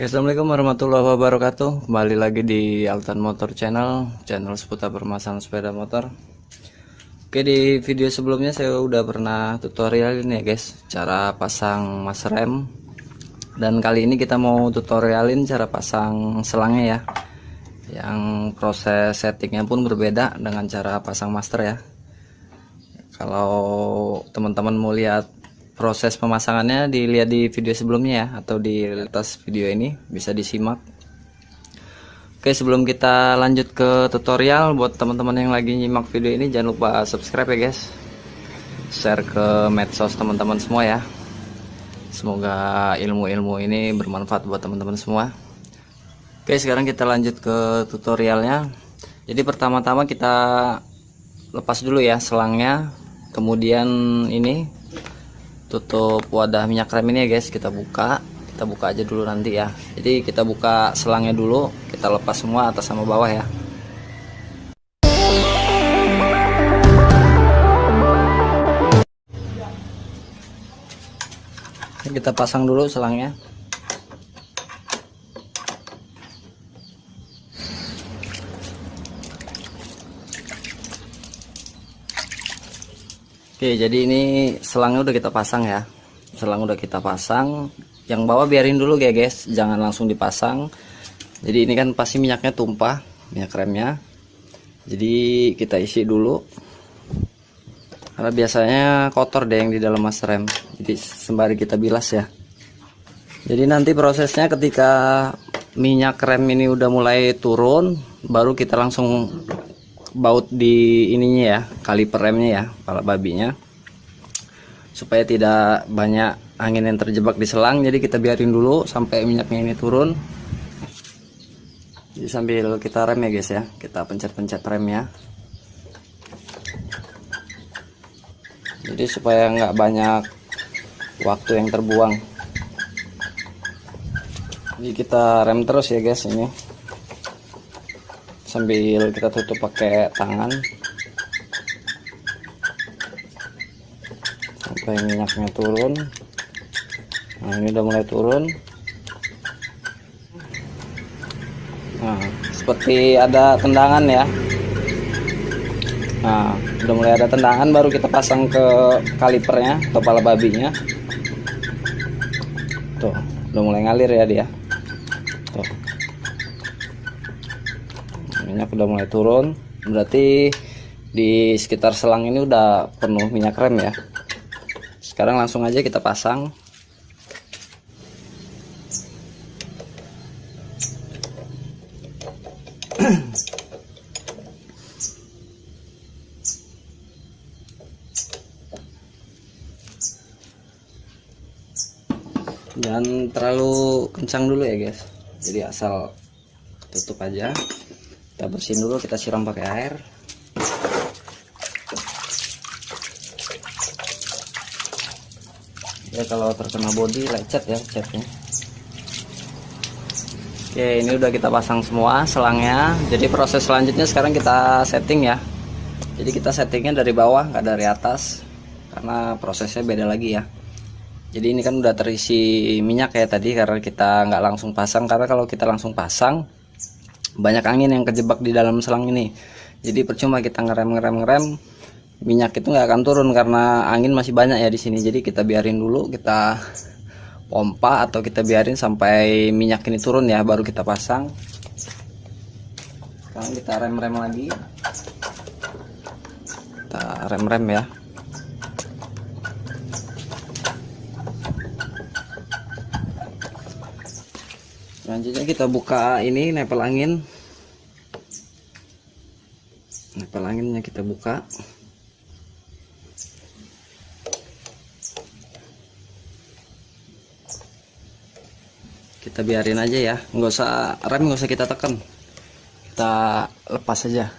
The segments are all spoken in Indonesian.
Assalamualaikum warahmatullahi wabarakatuh. Kembali lagi di Altan Motor Channel seputar permasalahan sepeda motor. Oke, di video sebelumnya saya udah pernah tutorial ini ya guys, cara pasang mas rem. Dan kali ini kita mau tutorialin cara pasang selangnya ya, yang proses settingnya pun berbeda dengan cara pasang master ya. Kalau teman-teman mau lihat proses pemasangannya, dilihat di video sebelumnya ya, atau di atas video ini bisa disimak. Oke, sebelum kita lanjut ke tutorial, buat teman-teman yang lagi nyimak video ini jangan lupa subscribe ya guys, share ke medsos teman-teman semua ya. Semoga ilmu-ilmu ini bermanfaat buat teman-teman semua. Oke, sekarang kita lanjut ke tutorialnya. Jadi pertama-tama kita lepas dulu ya selangnya, kemudian ini tutup wadah minyak rem ini ya guys, kita buka aja dulu nanti ya. Jadi kita buka selangnya dulu, kita lepas semua atas sama bawah ya. Kita pasang dulu selangnya. Oke, jadi ini selangnya udah kita pasang ya. Selang udah kita pasang. Yang bawah biarin dulu ya guys, jangan langsung dipasang. Jadi ini kan pasti minyaknya tumpah, minyak remnya. Jadi kita isi dulu. Karena biasanya kotor deh yang di dalam mas rem. Jadi sembari kita bilas ya. Jadi nanti prosesnya ketika minyak rem ini udah mulai turun, baru kita langsung baut di ininya ya, kaliper remnya ya, kepala babinya, supaya tidak banyak angin yang terjebak di selang. Jadi kita biarin dulu sampai minyaknya ini turun. Jadi sambil kita rem ya guys ya, kita pencet-pencet remnya. Jadi supaya nggak banyak waktu yang terbuang. Jadi kita rem terus ya guys ini, sambil kita tutup pakai tangan sampai minyaknya turun. Nah, ini udah mulai turun. Nah, seperti ada tendangan ya. Nah, udah mulai ada tendangan, baru kita pasang ke kalipernya, kepala babinya. Tuh, udah mulai ngalir ya dia. Tuh, minyak udah mulai turun, berarti di sekitar selang ini udah penuh minyak rem ya. Sekarang langsung aja kita pasang. Jangan terlalu kencang dulu ya guys, jadi asal tutup aja. Kita bersihin dulu, kita siram pakai air. Ya, kalau terkena bodi lecet ya catnya. Oke, ini udah kita pasang semua selangnya. Jadi proses selanjutnya sekarang kita setting ya. Jadi kita settingnya dari bawah, nggak dari atas, karena prosesnya beda lagi ya. Jadi ini kan udah terisi minyak ya tadi, karena kita nggak langsung pasang. Karena kalau kita langsung pasang, banyak angin yang kejebak di dalam selang ini. Jadi percuma kita ngerem, minyak itu nggak akan turun karena angin masih banyak ya di sini. Jadi kita biarin dulu, kita pompa atau kita biarin sampai minyak ini turun ya, baru kita pasang. Sekarang kita rem lagi. Kita rem ya. Selanjutnya kita buka ini nepel angin. Nepel anginnya kita buka. Kita biarin aja ya, nggak usah rem, nggak usah kita tekan. Kita lepas aja,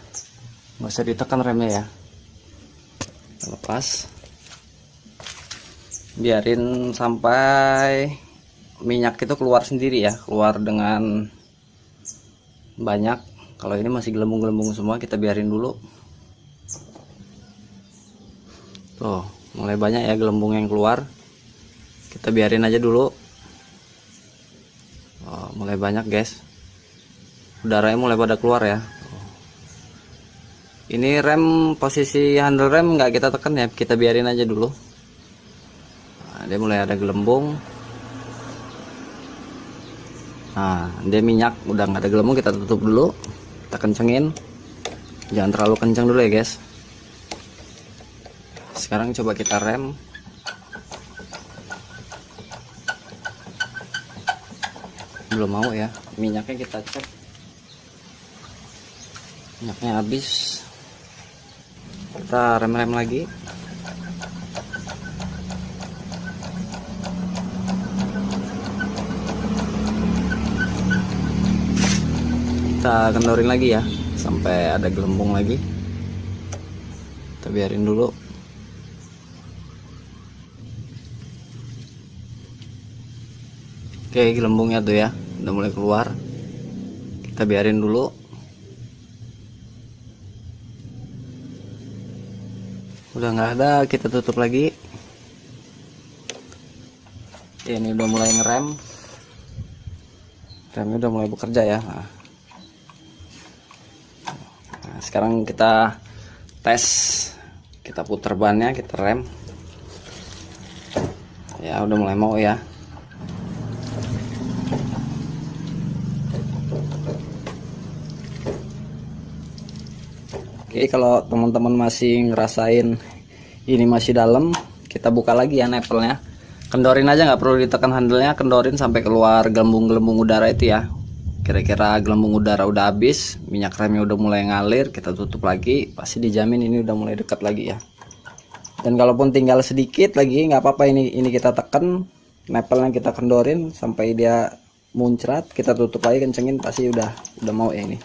nggak usah ditekan remnya ya. Kita lepas. Biarin sampai minyak itu keluar sendiri ya, keluar dengan banyak. Kalau ini masih gelembung-gelembung semua, kita biarin dulu. Tuh, mulai banyak ya gelembung yang keluar. Kita biarin aja dulu. mulai banyak guys, udaranya mulai pada keluar ya. Ini rem, posisi handle rem nggak kita tekan ya, kita biarin aja dulu. Nah, dia mulai ada gelembung. Nah, dia minyak udah nggak ada gelembung, kita tutup dulu, kita kencengin, jangan terlalu kenceng dulu ya guys. Sekarang coba kita rem. Belum mau ya, minyaknya kita cek, minyaknya habis, kita rem lagi. Kita kendorin lagi ya sampai ada gelembung lagi, kita biarin dulu. Oke, gelembungnya tuh ya udah mulai keluar, kita biarin dulu. Udah nggak ada, kita tutup lagi. Oke, ini udah mulai ngerem, remnya udah mulai bekerja ya. Nah, sekarang kita tes, kita putar bannya, kita rem ya, udah mulai mau ya. Oke, kalau teman-teman masih ngerasain ini masih dalam, kita buka lagi ya nepelnya. Kendorin aja, nggak perlu ditekan handle-nya, kendorin sampai keluar gelembung-gelembung udara itu ya. Kira-kira gelembung udara udah habis, minyak remnya udah mulai ngalir, kita tutup lagi, pasti dijamin ini udah mulai dekat lagi ya. Dan kalaupun tinggal sedikit lagi nggak apa-apa, ini kita tekan, nepelnya kita kendorin sampai dia muncrat, kita tutup lagi, kencengin, pasti udah mau ya ini.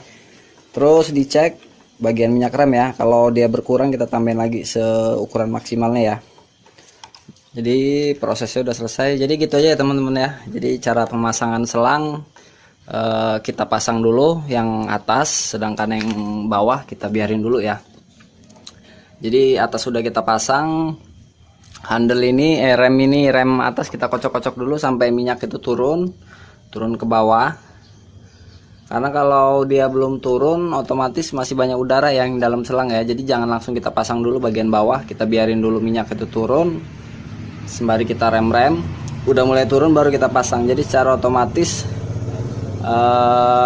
Terus dicek bagian minyak rem ya, kalau dia berkurang kita tambahin lagi seukuran maksimalnya ya. Jadi prosesnya udah selesai. Jadi gitu aja ya teman-teman ya. Jadi cara pemasangan selang, kita pasang dulu yang atas, sedangkan yang bawah kita biarin dulu ya. Jadi atas sudah kita pasang, handle ini rem atas kita kocok-kocok dulu sampai minyak itu turun ke bawah. Karena kalau dia belum turun, otomatis masih banyak udara yang dalam selang ya. Jadi jangan langsung kita pasang dulu bagian bawah, kita biarin dulu minyak itu turun, sembari kita rem, udah mulai turun baru kita pasang. Jadi secara otomatis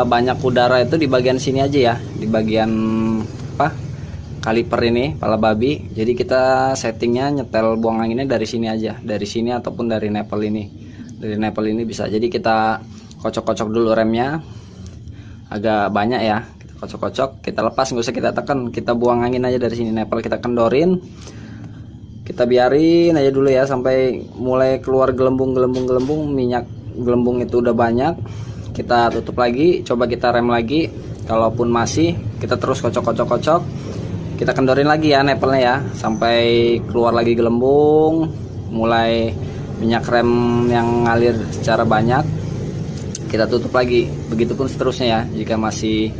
banyak udara itu di bagian sini aja ya, di bagian kaliper ini, pala babi. Jadi kita settingnya nyetel buang anginnya dari sini aja, dari sini ataupun dari nepel ini. Dari nepel ini bisa. Jadi kita kocok-kocok dulu remnya, agak banyak ya, kita kocok-kocok, kita lepas, nggak usah kita tekan, kita buang angin aja dari sini, nepel kita kendorin, kita biarin aja dulu ya sampai mulai keluar gelembung, minyak gelembung itu udah banyak, kita tutup lagi, coba kita rem lagi. Kalaupun masih, kita terus kocok-kocok, kita kendorin lagi ya nepelnya ya sampai keluar lagi gelembung, mulai minyak rem yang ngalir secara banyak, kita tutup lagi. Begitupun seterusnya ya, jika masih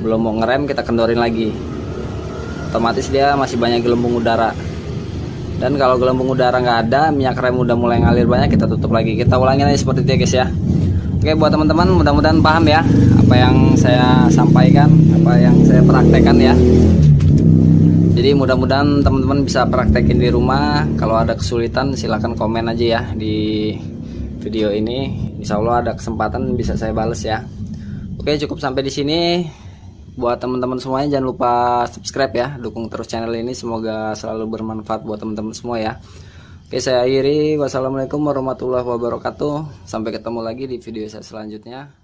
belum mau ngerem kita kendorin lagi, otomatis dia masih banyak gelembung udara. Dan kalau gelembung udara nggak ada, minyak rem udah mulai ngalir banyak, kita tutup lagi. Kita ulangin aja seperti itu ya guys ya. Oke, buat teman-teman mudah-mudahan paham ya apa yang saya sampaikan, apa yang saya praktekkan ya. Jadi mudah-mudahan teman-teman bisa praktekin di rumah. Kalau ada kesulitan silahkan komen aja ya di video ini. Insya Allah ada kesempatan bisa saya bales ya. Oke, cukup sampai di sini. Buat teman-teman semuanya jangan lupa subscribe ya, dukung terus channel ini, semoga selalu bermanfaat buat teman-teman semua ya. Oke, saya akhiri. Wassalamualaikum warahmatullahi wabarakatuh. Sampai ketemu lagi di video saya selanjutnya.